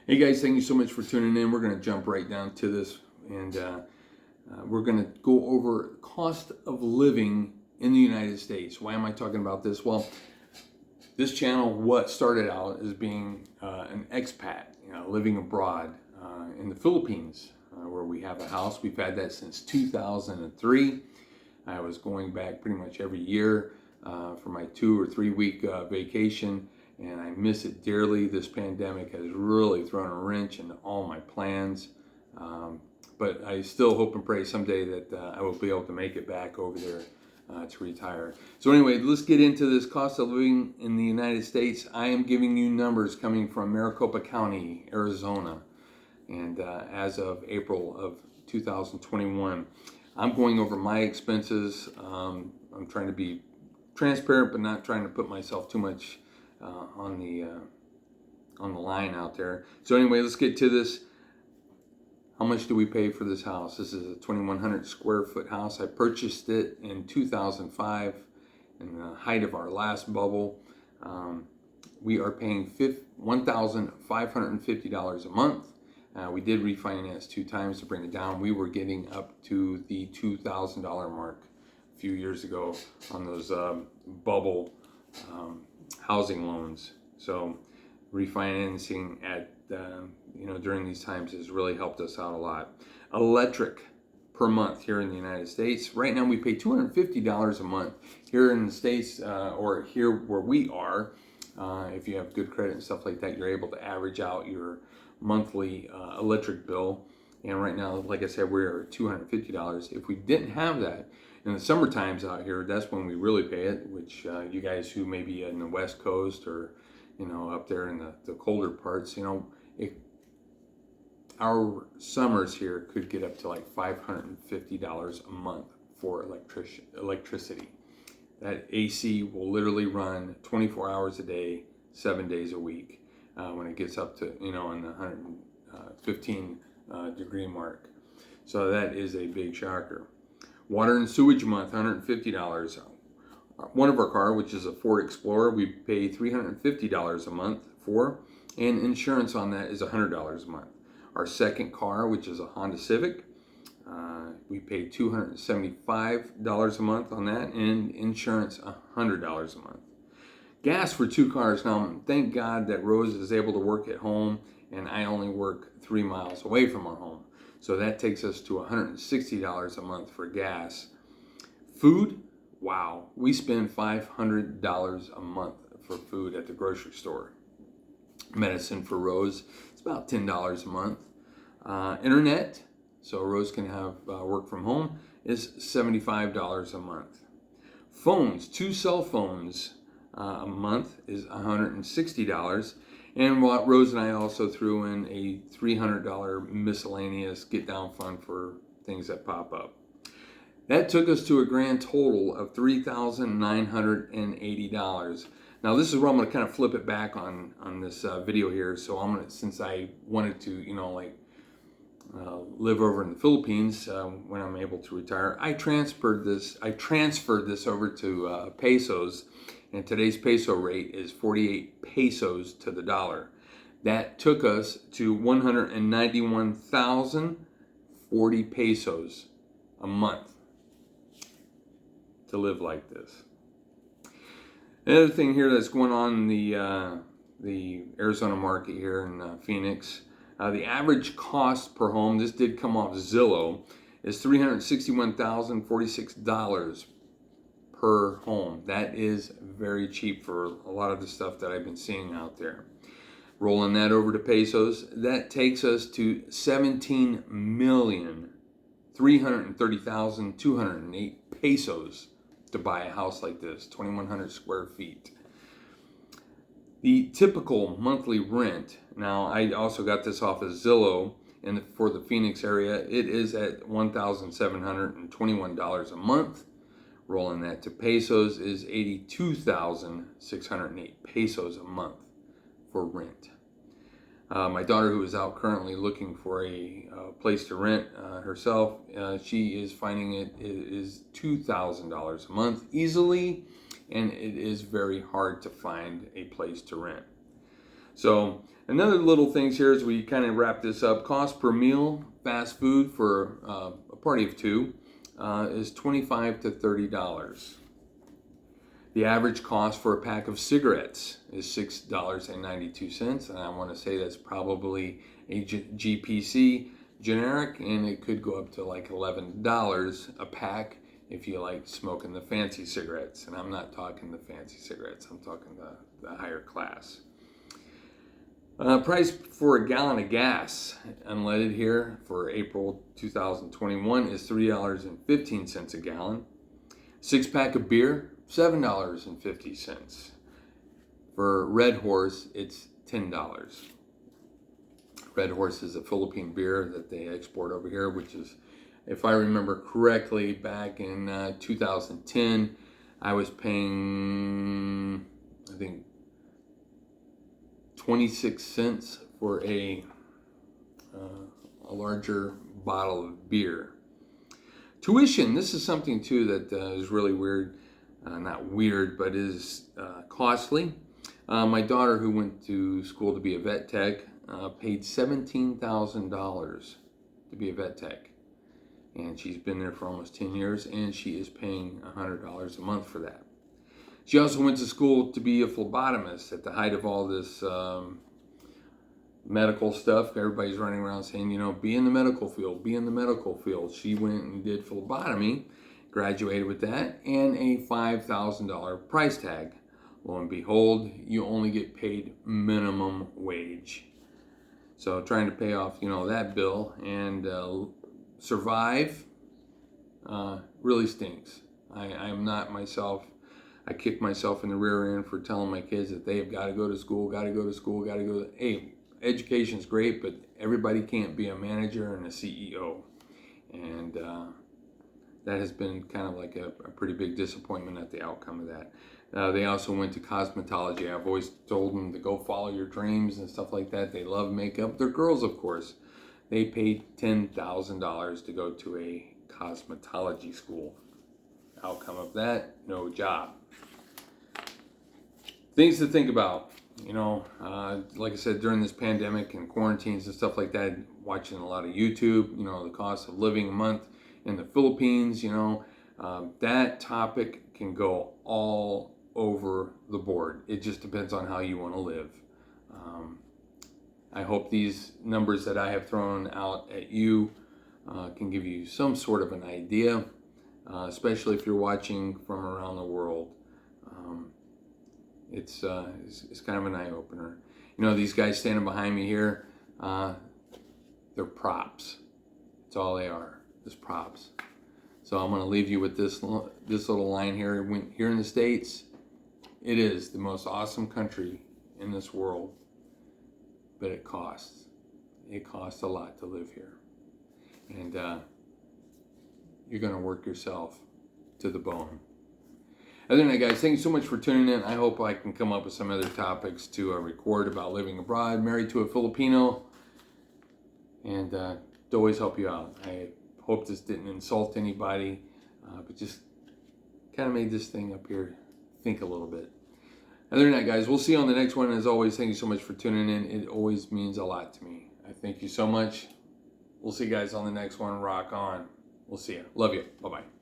Hey guys, thank you so much for tuning in. We're going to jump right down to this, and we're going to go over cost of living in the United States. Why am I talking about this? Well, this channel, what started out as being an expat, living abroad in the Philippines, where we have a house. We've had that since 2003. I was going back pretty much every year for my 2 or 3 week vacation, and I miss it dearly. This pandemic has really thrown a wrench into all my plans, but I still hope and pray someday that I will be able to make it back over there to retire. So anyway, let's get into this cost of living in the United States. I am giving you numbers coming from Maricopa County, Arizona, and as of April of 2021. I'm going over my expenses. I'm trying to be transparent, but not trying to put myself too much on the line out there. So anyway, let's get to this. How much do we pay for this house? This is a 2,100 square foot house. I purchased it in 2005 in the height of our last bubble. We are paying $1,550 a month. We did refinance 2 times to bring it down. We were getting up to the $2,000 mark a few years ago on those bubble housing loans. So refinancing at during these times has really helped us out a lot. Electric per month here in the United States. Right now we pay $250 a month here in the States, or here where we are. If you have good credit and stuff like that, you're able to average out your monthly electric bill. And right now, like I said, we're at $250. If we didn't have that, in the summer times out here, that's when we really pay it, which you guys who may be in the West Coast or up there in the colder parts, our summers here could get up to like $550 a month for electricity. That AC will literally run 24 hours a day, 7 days a week when it gets up to, in the 115 degree mark. So that is a big shocker. Water and sewage a month, $150. One of our car, which is a Ford Explorer, we pay $350 a month for, and insurance on that is $100 a month. Our second car, which is a Honda Civic, we pay $275 a month on that, and insurance $100 a month. Gas for 2 cars. Now, thank God that Rose is able to work at home, and I only work 3 miles away from our home. So that takes us to $160 a month for gas. Food, wow, we spend $500 a month for food at the grocery store. Medicine for Rose, it's about $10 a month. Internet, so Rose can have work from home, is $75 a month. Phones, 2 cell phones a month is $160. And what Rose and I also threw in a $300 miscellaneous get down fund for things that pop up. That took us to a grand total of $3,980. Now this is where I'm going to kind of flip it back on this video here. So I'm going to, since I wanted to, live over in the Philippines when I'm able to retire, I transferred this over to pesos, and today's peso rate is 48 pesos to the dollar. That took us to 191,040 pesos a month to live like this. Another thing here that's going on in the Arizona market here in Phoenix, the average cost per home, this did come off Zillow, is $361,046 per home. That is very cheap for a lot of the stuff that I've been seeing out there. Rolling that over to pesos, that takes us to 17,330,208 pesos to buy a house like this, 2,100 square feet. The typical monthly rent, now I also got this off of Zillow, and for the Phoenix area, it is at $1,721 a month. Rolling that to pesos is 82,608 pesos a month for rent. My daughter, who is out currently looking for a place to rent herself, she is finding it is $2,000 a month easily, and it is very hard to find a place to rent. So another little things here as we kind of wrap this up. Cost per meal, fast food for a party of two is $25 to $30. The average cost for a pack of cigarettes is $6.92, and I want to say that's probably a GPC generic, and it could go up to like $11 a pack if you like smoking the fancy cigarettes. And I'm not talking the fancy cigarettes, I'm talking the higher class. Price for a gallon of gas, unleaded here for April 2021 is $3.15 a gallon. 6-pack of beer, $7.50. For Red Horse, it's $10. Red Horse is a Philippine beer that they export over here, which is, if I remember correctly, back in 2010, I was paying, I think, 26 cents for a larger bottle of beer. Tuition, this is something too that is really weird. Not weird, but is costly. My daughter, who went to school to be a vet tech, paid $17,000 to be a vet tech. And she's been there for almost 10 years, and she is paying $100 a month for that. She also went to school to be a phlebotomist at the height of all this medical stuff. Everybody's running around saying, you know, be in the medical field, be in the medical field. She went and did phlebotomy, graduated with that, and a $5,000 price tag. Lo and behold, you only get paid minimum wage. So trying to pay off, you know, that bill and survive really stinks. I'm not myself. I kick myself in the rear end for telling my kids that they have got to go to school, got to go to school, got to go. Hey, education's great, but everybody can't be a manager and a CEO. And that has been kind of like a pretty big disappointment at the outcome of that. They also went to cosmetology. I've always told them to go follow your dreams and stuff like that. They love makeup. They're girls, of course. They paid $10,000 to go to a cosmetology school. Outcome of that, no job. Things to think about, you know, like I said, during this pandemic and quarantines and stuff like that, watching a lot of YouTube, you know, the cost of living a month in the Philippines, you know, that topic can go all over the board. It just depends on how you want to live. I hope these numbers that I have thrown out at you can give you some sort of an idea, especially if you're watching from around the world. It's kind of an eye-opener. You know, these guys standing behind me here, they're props. That's all they are, just props. So I'm going to leave you with this little line here. Here in the States, it is the most awesome country in this world, but it costs. It costs a lot to live here. And you're going to work yourself to the bone. Other than that, guys, thank you so much for tuning in. I hope I can come up with some other topics to record about living abroad, married to a Filipino, and to always help you out. I hope this didn't insult anybody, but just kind of made this thing up here think a little bit. Other than that, guys, we'll see you on the next one. As always, thank you so much for tuning in. It always means a lot to me. I thank you so much. We'll see you guys on the next one. Rock on. We'll see you. Love you. Bye-bye.